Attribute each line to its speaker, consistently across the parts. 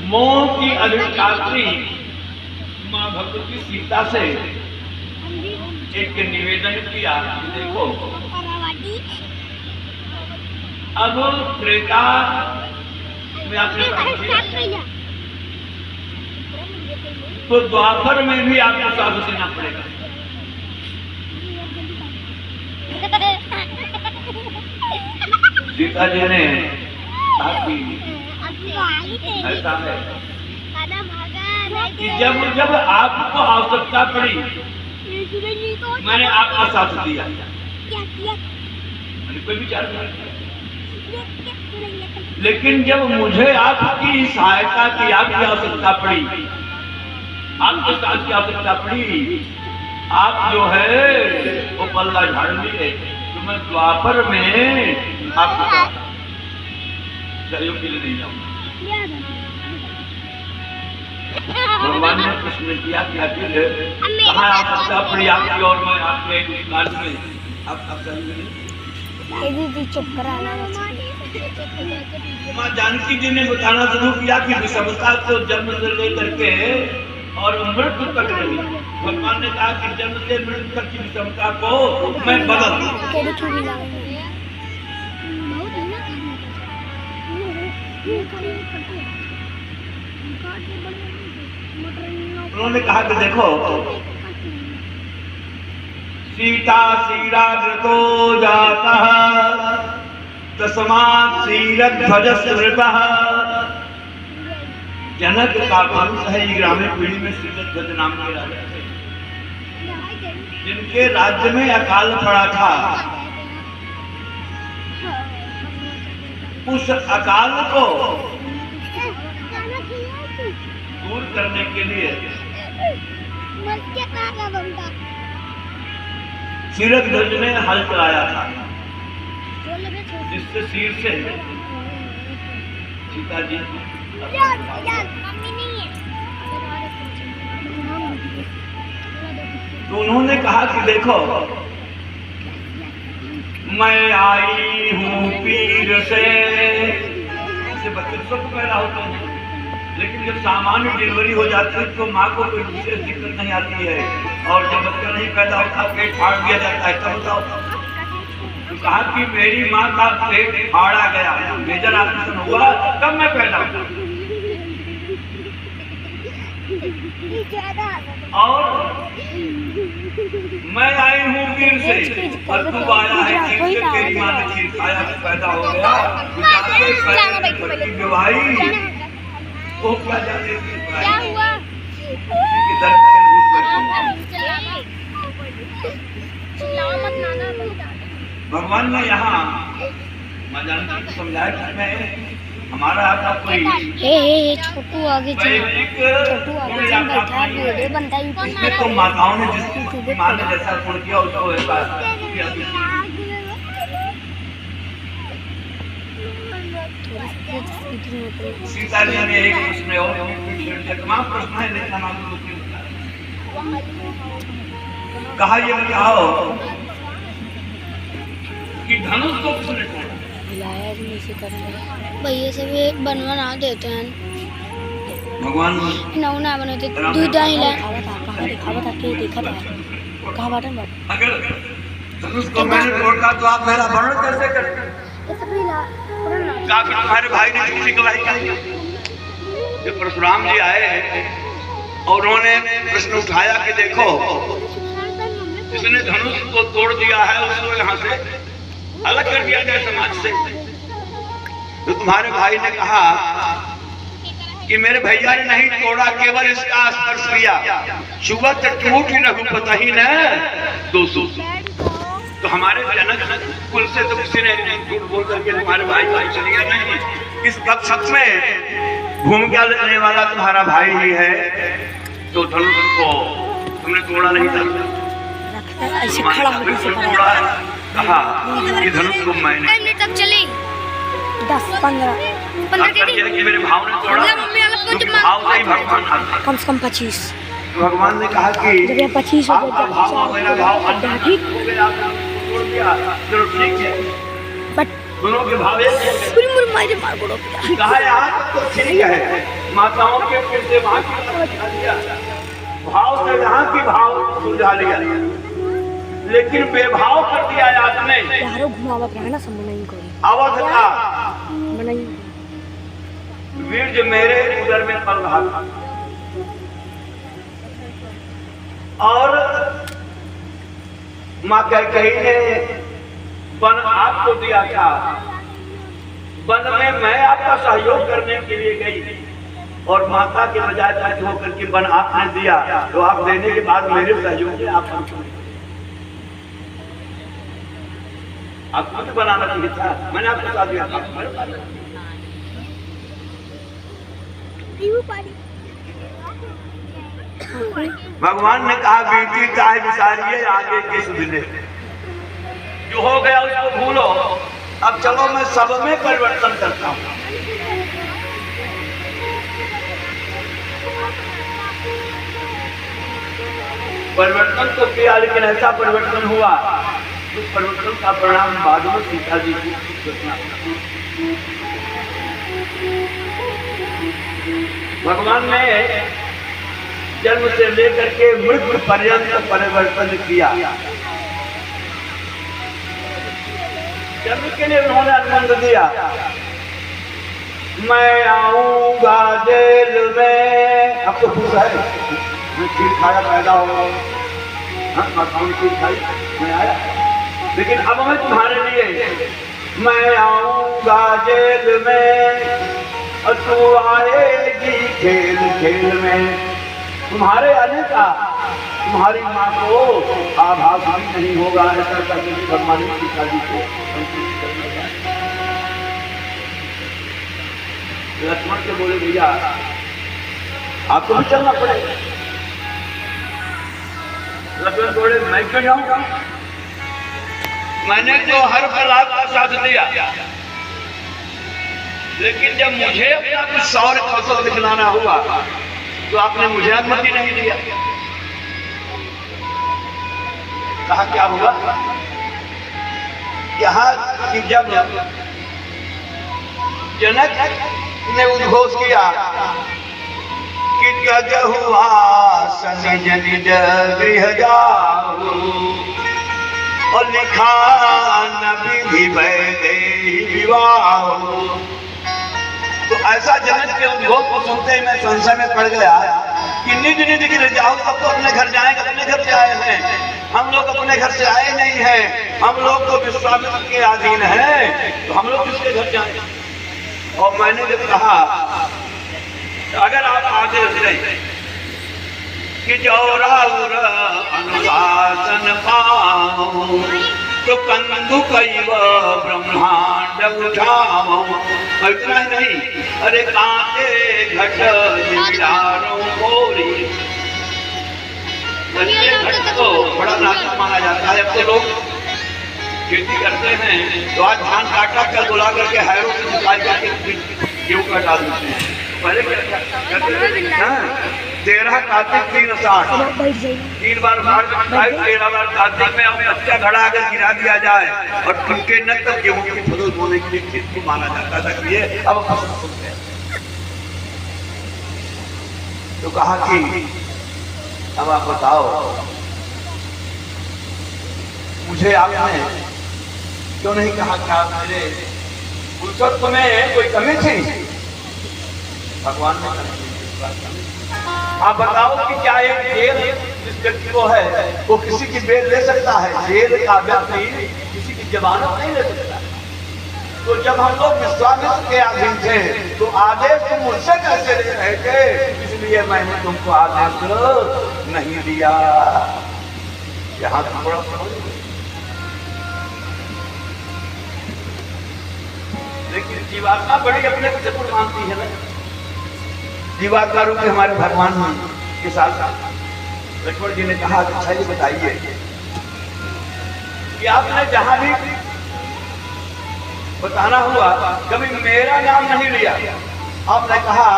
Speaker 1: मोह की अधिष्ठात्री माँ भगवती सीता से एक निवेदन किया, देखो अब त्रेता में आपने तो द्वापर में भी आपको साथ देना पड़ेगा। सीता जी ने कहा कि ऐसा है कि जब आपको आवश्यकता पड़ी मैंने आपका साथ दिया, मैंने कोई विचार नहीं किया। लेकिन जब मुझे आपकी सहायता की, आपकी आवश्यकता पड़ी, आपके साथ की आवश्यकता पड़ी, आप जो है वो पल्ला झाड़ लिए, तो मैं द्वापर में आपका सहयोग के लिए नहीं जाऊंगा। भगवान ने प्रश्न किया कि आखिर कहाँ आवश्यकता पड़ी आपकी और मैं आपके काल में आप
Speaker 2: चुप कराना।
Speaker 1: माँ जानकी जी ने बताना शुरू किया कि विषमता को जन्म से लेकर के और मृत्यु तक रही। भगवान ने कहा कि जन्म से मृत्यु तक की विषमता को मैं बदल दूं। उन्होंने कहा कि देखो सीता सीराग्रतो जातः तस्मात् सीरध्वज स्मृतः। जनक का वंश है, ग्रामीण पीढ़ी में सीरध्वज नाम के राजा थे, जिनके राज्य में अकाल पड़ा था। उस अकाल को दूर करने के लिए सीरध्वज ने हल चलाया था, जिससे सिर से सीता जी तो उन्होंने कहा कि देखो मैं आई हूँ पीर से। ऐसे बच्चे सब पैदा होते हैं, लेकिन जब सामान्य डिलीवरी हो जाती है तो माँ को कोई विशेष दिक्कत नहीं आती है, और जब बच्चा नहीं पैदा होता पेट फाड़ दिया जाता है तब बताओ। तो कहा कि मेरी माँ का पेट फाड़ा गया, मेजर ऑपरेशन हुआ तब मैं पैदा हुआ, और मैं आई हूँ वीर से और तू आया है चीर से। तेरी माँ ने चीर खाया तो पैदा हो गया, विवाही वो क्या जाने क्या हुआ भगवान ने यहाँ माँ जानकी को समझाया कि मैं हमारा आपका कोई
Speaker 2: छोटू आगे छोटू आगे बैठा वीडियो बनता है
Speaker 1: तो माताओं ने जिस माँ ने जैसा फोन किया उसको ऐसा सीता जी ने एक प्रश्न और तमाम प्रश्न है, लेकिन कहा ये बताओ कि धनुष को किसने तोड़ा?
Speaker 2: भैया से भी बनवा देते हैं
Speaker 1: भगवान
Speaker 2: ना बनते दूध डाल देखा था कहाँ बटन
Speaker 1: अगर धनुष को मैंने तोड़ा तो आप मेरा वर्णन कैसे करते? तुम्हारे भाई ने किसी गवाही की? जब परशुराम जी आए और उन्होंने प्रश्न उठाया कि देखो जिसने धनुष को तोड़ दिया है उसको यहाँ से अलग कर दिया जाए समाज से। तो तुम्हारे भाई ने कहा कि मेरे भैया ने नहीं तोड़ा, केवल इसका स्पर्श किया, छुआ तो टूट ही रघुपति न दोषो। तो हमारे जनक कुल से तो किसी ने झूठ बोल करके तुम्हारे भाई चल गया नहीं। इस गपशप में भूमिका लेने वाला तुम्हारा भाई ही है, तो धनुष को तुमने तोड़ा नहीं था। कहा कि धनुष को मैंने
Speaker 2: तक चली 10-15
Speaker 1: मेरे भाव ने तोड़ा, भाव नहीं भगवान
Speaker 2: कम से कम 25।
Speaker 1: भगवान ने कहा कि
Speaker 2: जब ये 25 हो जाए
Speaker 1: ठीक, चलो ठीक है,
Speaker 2: बट
Speaker 1: दोनों के भाव एक हो गए। कहा यहाँ तो ठीक है, माताओं के फिर से वहाँ की सुलझा लिया, भाव से यहाँ की भाव सुलझा लिया, लेकिन बेभाव कर दिया आपने। अवध का वीर्य मेरे उदर में पल रहा था और माँ कैकेयी ने वन आपको दिया था। वन में मैं आपका सहयोग करने के लिए गई और माता के बजाय सच होकर के वन आपने दिया, तो आप देने के बाद मेरे सहयोग में आप खुद बनाना चाहिए था, मैंने आपको साथ दिया था। भगवान ने कहा बेटी काहे विसारिए आगे किस मिले, जो हो गया उसको भूलो, अब चलो मैं सब में परिवर्तन करता हूँ। परिवर्तन तो किया लेकिन ऐसा परिवर्तन हुआ, उस परिवर्तन का परिणाम बाद में सीता जी की घटना। भगवान ने जन्म से लेकर के मृत्यु पर्यंत परिवर्तन किया। जन्म के लिए उन्होंने अनुमति दिया, मैं आऊंगा जेल में। अब तो खुश है, मैं खीर खाया पैदा हो, माताओं खीर खाई, मैं आया, लेकिन अब मैं तुम्हारे लिए मैं आऊंगा जेल में और तू आएगी खेल खेल में। तुम्हारे आने का तुम्हारी माँ को आभास भी नहीं होगा, ऐसा करके भगवान ने सीता जी को संतुष्ट कर दिया। लक्ष्मण से बोले भैया आपको भी चलना पड़ेगा। लक्ष्मण बोले मैं क्यों जाऊंगा, मैंने तो हर पल आपका साथ दिया, लेकिन जब मुझे अपना कुछ शौर्य कौशल दिखलाना हुआ तो आपने मुझे अनुमति नहीं दिया। कहा क्या हुआ, यहाँ कि जब जनक ने उद्घोष किया कि गजहु आसन निज गृह जाओ और लिखा न विधि वैदेही विवाह, तो ऐसा जनक के उद्घोष को सुनते ही मैं संशय में पड़ गया कि निज निज गिर जाओ, सब तो अपने घर जाएंगे, अपने घर से आए हैं, हम लोग अपने घर से आए नहीं हैं, हम लोग तो विश्वामित्र के अधीन हैं, तो हम लोग किसके घर जाएं। और मैंने जब कहा अगर आप आदेश दें कि जौराउर अनुशासन पाऊं तो कंदु कैव ब्रह्मांड उठाओ। इतना ही नहीं, अरे कांटे घट जिलारों मोरी, घट को बड़ा नाजुक माना जाता है। अब तो लोग खेती करते हैं तो आज धान काटा कर बुला करके हैरों से निकाल करके गेहूं का डाल देते हैं। पहले क्या करते हैं, 13 कार्तिक 3 साठ 3 बार 13 बार कार्तिक में हमें अच्छा घड़ा अगर गिरा दिया जाए और ठुके न तब गेहूं की फसल बोने के लिए चीज को माना जाता था कि ये अब फसल सुनते हैं। तो कहा कि अब आप बताओ मुझे आपने क्यों नहीं कहा कि आप मेरे पुरुषत्व में कोई कमी थी। भगवान ने आप बताओ कि क्या एक जेल जिस व्यक्ति को है वो किसी की बेल ले सकता है, जेल का व्यक्ति किसी की जमानत नहीं ले सकता। तो जब हम लोग विश्वामित्र के अधीन थे तो आदेश तुम मुझसे कैसे ले रहे थे, इसलिए मैंने तुमको आदेश नहीं दिया। यहाँ तो बड़ा लेकिन जीवात्मा बड़ी अपने को चतुर मानती है ना। जीवात्मा रूप में हमारे भगवान के साथ लक्ष्मण जी ने कहा अच्छा ये बताइए कि आपने जहां भी बताना हुआ कभी मेरा नाम नहीं लिया। आपने कहा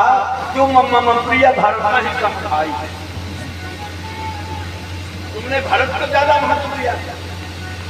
Speaker 1: क्यों मम्मा प्रिय भरत ही कम भाई, तुमने भरत को ज्यादा महत्व दिया।